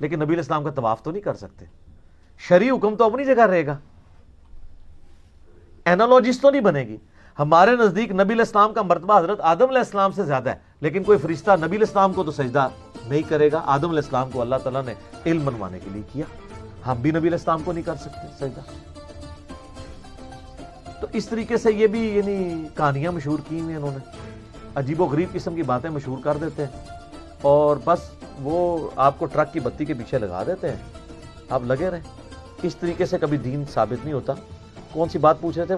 لیکن نبی علیہ السلام کا طواف تو نہیں کر سکتے. شرعی حکم تو اپنی جگہ رہے گا, اینالوجیز تو نہیں بنے گی. ہمارے نزدیک نبی علیہ السلام کا مرتبہ حضرت آدم علیہ السلام سے زیادہ ہے, لیکن کوئی فرشتہ نبی علیہ السلام کو تو سجدہ نہیں کرے گا. آدم علیہ السلام کو اللہ تعالیٰ نے علم منوانے کے لیے کیا, ہم بھی نبی علیہ السلام کو نہیں کر سکتے سجدہ. تو اس طریقے سے یہ بھی یعنی کہانیاں مشہور کی ہوئی ہیں انہوں نے, عجیب و غریب قسم کی باتیں مشہور کر دیتے ہیں, اور بس وہ آپ کو ٹرک کی بتی کے پیچھے لگا دیتے ہیں, آپ لگے رہیں. اس طریقے سے کبھی دین ثابت نہیں ہوتا. کون سی بات پوچھ رہے تھے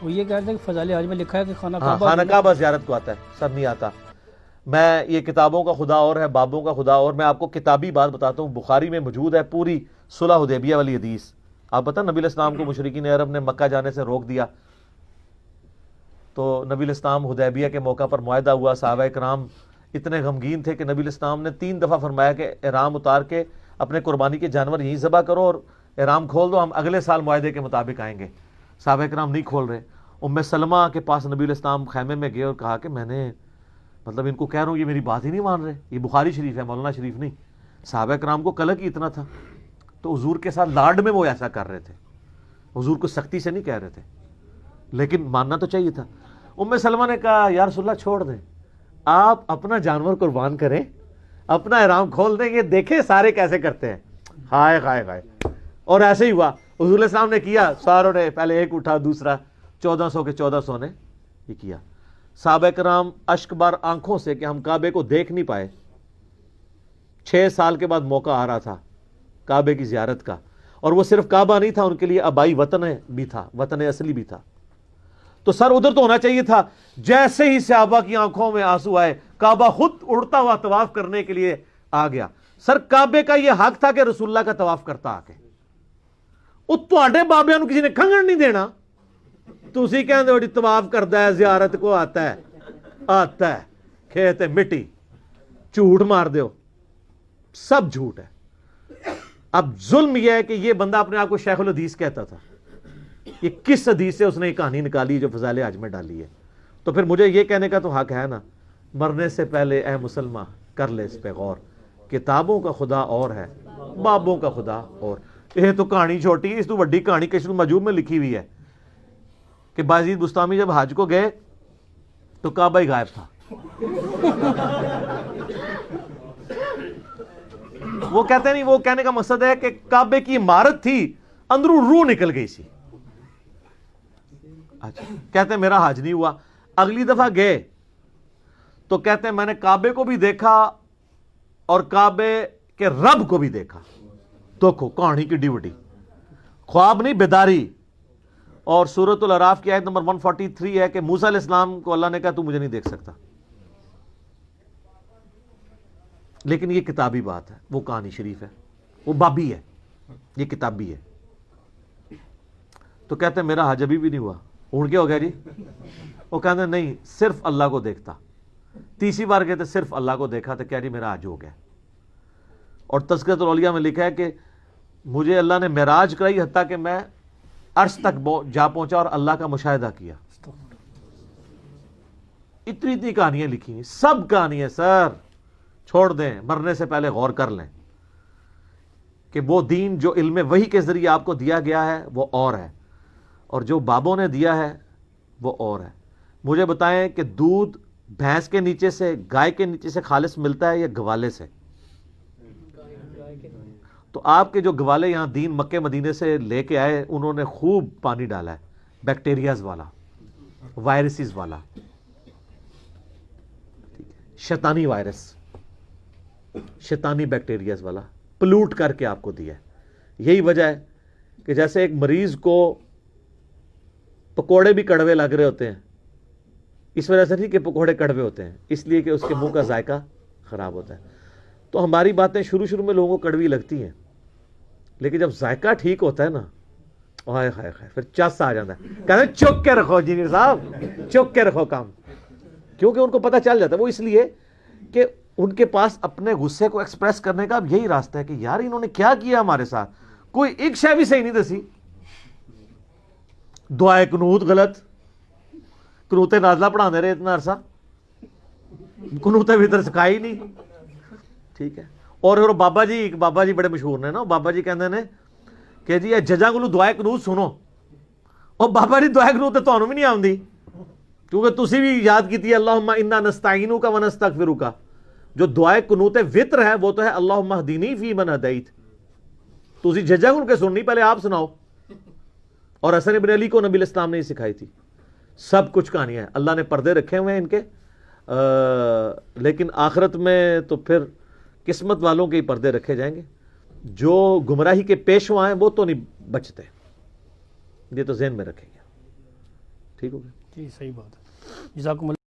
وہ یہ کہتے ہیں کہ فضائل حج میں لکھا ہے کہ خانہ کعبہ زیارت کو آتا ہے, سر نہیں آتا. میں یہ کتابوں کا خدا اور ہے, بابوں کا خدا اور. میں آپ کو کتابی بات بتاتا ہوں, بخاری میں موجود ہے پوری صلح حدیبیہ والی حدیث. آپ بتا نبی علیہ السلام کو مشرکین عرب نے مکہ جانے سے روک دیا, تو نبی علیہ السلام حدیبیہ کے موقع پر معاہدہ ہوا. صحابہ کرام اتنے غمگین تھے کہ نبی علیہ السلام نے 3 دفعہ فرمایا کہ احرام اتار کے اپنے قربانی کے جانور یہیں ذبح کرو اور احرام کھول دو, ہم اگلے سال معاہدے کے مطابق آئیں گے. صحابہ کرام نہیں کھول رہے. ام سلمہ کے پاس نبی علیہ السلام خیمے میں گئے اور کہا کہ میں نے مطلب ان کو کہہ رہا ہوں یہ میری بات ہی نہیں مان رہے. یہ بخاری شریف ہے, مولانا شریف نہیں. صحابہ کرام کو قلق ہی اتنا تھا, تو حضور کے ساتھ لاڈ میں وہ ایسا کر رہے تھے, حضور کو سختی سے نہیں کہہ رہے تھے, لیکن ماننا تو چاہیے تھا. ام سلمہ نے کہا یا رسول اللہ چھوڑ دیں, آپ اپنا جانور قربان کریں, اپنا احرام کھول دیں, یہ دیکھیں سارے کیسے کرتے ہیں. ہائے ہائے ہائے. اور ایسے ہی ہوا, حضور علیہ السلام نے کیا, ساروں نے پہلے ایک اٹھا, دوسرا 1400 کے 1400 نے یہ کیا. صحابہ کرام اشک بار آنکھوں سے کہ ہم کعبے کو دیکھ نہیں پائے. 6 سال کے بعد موقع آ رہا تھا کعبے کی زیارت کا, اور وہ صرف کعبہ نہیں تھا ان کے لیے, آبائی وطن بھی تھا, وطن اصلی بھی تھا. تو سر ادھر تو ہونا چاہیے تھا. جیسے ہی صحابہ کی آنکھوں میں آنسو آئے, کعبہ خود اڑتا ہوا طواف کرنے کے لیے آ گیا. سر کعبے کا یہ حق تھا کہ رسول اللہ کا طواف کرتا آ کے. تواڈے بابیاں نوں کسی نے کھنگن نہیں دینا, تسی کہندے ہو جی طواف کردا ہے, زیارت کو آتا ہے, کھیت مٹی. جھوٹ مار دیو, سب جھوٹ ہے. اب ظلم یہ ہے کہ یہ بندہ اپنے آپ کو شیخ الحدیث کہتا تھا, یہ کس حدیث سے اس نے یہ کہانی نکالی جو فضائل حج میں ڈالی ہے؟ تو پھر مجھے یہ کہنے کا تو حق ہے نا, مرنے سے پہلے اے مسلمان کر لے اس پہ غور, کتابوں کا خدا اور ہے, بابوں کا خدا اور. یہ تو کہانی چھوٹی ہے, اس تو بڑی کہانی کشف المجوب میں لکھی ہوئی ہے کہ بازید بستامی جب حج کو گئے تو کعبہ ہی غائب تھا. وہ کہتے نہیں, وہ کہنے کا مقصد ہے کہ کعبے کی عمارت تھی, اندروں روح نکل گئی سی. اچھا, کہتے ہیں میرا حج نہیں ہوا. اگلی دفعہ گئے تو کہتے ہیں میں نے کعبے کو بھی دیکھا اور کعبے کے رب کو بھی دیکھا. دیکھو کہانی کی ڈیوٹی, خواب نہیں بیداری. اور سورۃ الاعراف کی آیت نمبر 143 ہے کہ موسیٰ علیہ السلام کو اللہ نے کہا تو مجھے نہیں دیکھ سکتا. لیکن یہ کتابی بات ہے, وہ کہانی شریف ہے, وہ بابی ہے, یہ کتابی ہے. تو کہتے ہیں میرا حج ابھی بھی نہیں ہوا. اڑ کے ہو گیا جی. وہ کہتے ہیں نہیں, صرف اللہ کو دیکھتا. تیسری بار کہتے صرف اللہ کو دیکھا تو کیا جی میرا حج ہو گیا. اور تذکرۃ الاولیاء میں لکھا ہے کہ مجھے اللہ نے معراج کرائی حتیٰ کہ میں عرش تک جا پہنچا اور اللہ کا مشاہدہ کیا. اتنی کہانیاں لکھی ہیں, سب کہانیاں. سر چھوڑ دیں, مرنے سے پہلے غور کر لیں کہ وہ دین جو علم وحی کے ذریعے آپ کو دیا گیا ہے وہ اور ہے, اور جو بابوں نے دیا ہے وہ اور ہے. مجھے بتائیں کہ دودھ بھینس کے نیچے سے, گائے کے نیچے سے خالص ملتا ہے یا گوالے سے؟ تو آپ کے جو گوالے یہاں دین مکے مدینے سے لے کے آئے, انہوں نے خوب پانی ڈالا ہے, بیکٹیریاز والا, وائرسز والا, شیطانی وائرس, شیطانی بیکٹیریاز والا پلوٹ کر کے آپ کو دیا ہے. یہی وجہ ہے کہ جیسے ایک مریض کو پکوڑے بھی کڑوے لگ رہے ہوتے ہیں, اس وجہ سے نہیں کہ پکوڑے کڑوے ہوتے ہیں, اس لیے کہ اس کے منہ کا ذائقہ خراب ہوتا ہے. تو ہماری باتیں شروع میں لوگوں کو کڑوی لگتی ہیں, لیکن جب ذائقہ ٹھیک ہوتا ہے نا, ہائے ہائے ہائے, پھر چس آ جاتا ہے. کہتے ہیں چک کے رکھو انجینئر صاحب, چک کے رکھو کام. کیونکہ ان کو پتہ چل جاتا ہے, وہ اس لیے کہ ان کے پاس اپنے غصے کو ایکسپریس کرنے کا اب یہی راستہ ہے کہ یار انہوں نے کیا کیا ہمارے ساتھ, کوئی ایک شے بھی صحیح نہیں دسی. دعائے قنوت غلط, قنوت نازلہ پڑھا دے رہے اتنا عرصہ, قنوت وتر سکھائی نہیں. ٹھیک ہے, اور بابا جی بڑے مشہور نے نا, بابا جی کہندے نے کہ جی ججاں کولوں دعائے قنوت سنو, اور بابا جی دعائے قنوت تے تانوں بھی نہیں آندی, کیونکہ تسی بھی یاد کیتی ہے اللہم انا نستعینک و نستغفرک, جو دعائے قنوت وطر ہے وہ تو ہے اللہم اہدنی فی من ہدیت, تسی ججاں کول کے سننی, پہلے آپ سناؤ. اور حسن بن علی کو نبی الاسلام نے یہ سکھائی تھی. سب کچھ کہانیاں ہیں, اللہ نے پردے رکھے ہوئے ہیں ان کے, لیکن آخرت میں تو پھر قسمت والوں کے ہی پردے رکھے جائیں گے. جو گمراہی کے پیشوا ہیں وہ تو نہیں بچتے, یہ تو ذہن میں رکھیں گے. ٹھیک ہو گیا؟ جی صحیح بات ہے. جزاکم اللہ.